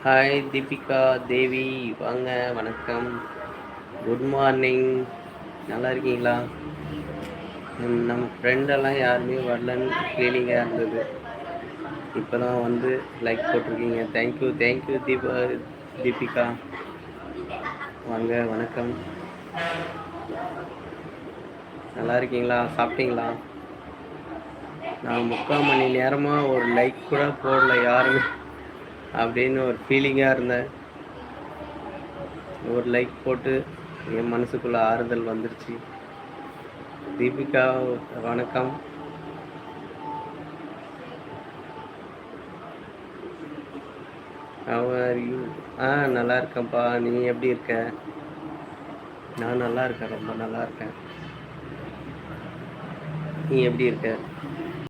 Hi Deepika தேவி, வாங்க, வணக்கம், good morning. நல்லா இருக்கீங்களா? நம்ம ஃப்ரெண்டெல்லாம் யாருமே வரலன்னு ஃபீலிங்காக இருந்தது. இப்போ தான் வந்து லைக் போட்டிருக்கீங்க. தேங்க்யூ தீபிகா. வாங்க, வணக்கம். நல்லா இருக்கீங்களா? சாப்பிட்டீங்களா? நான் 3/4 மணி நேரமாக ஒரு லைக் கூட போடல யாருமே அப்படின்னு ஒரு ஃபீலிங்காக இருந்தேன். ஒரு லைக் போட்டு என் மனசுக்குள்ள ஆறுதல் வந்துருச்சு. தீபிகா வணக்கம். How are you? நல்லா இருக்கேன்ப்பா. நீ எப்படி இருக்க? நான் நல்லா இருக்கேன், ரொம்ப நல்லா இருக்கேன். நீ எப்படி இருக்க?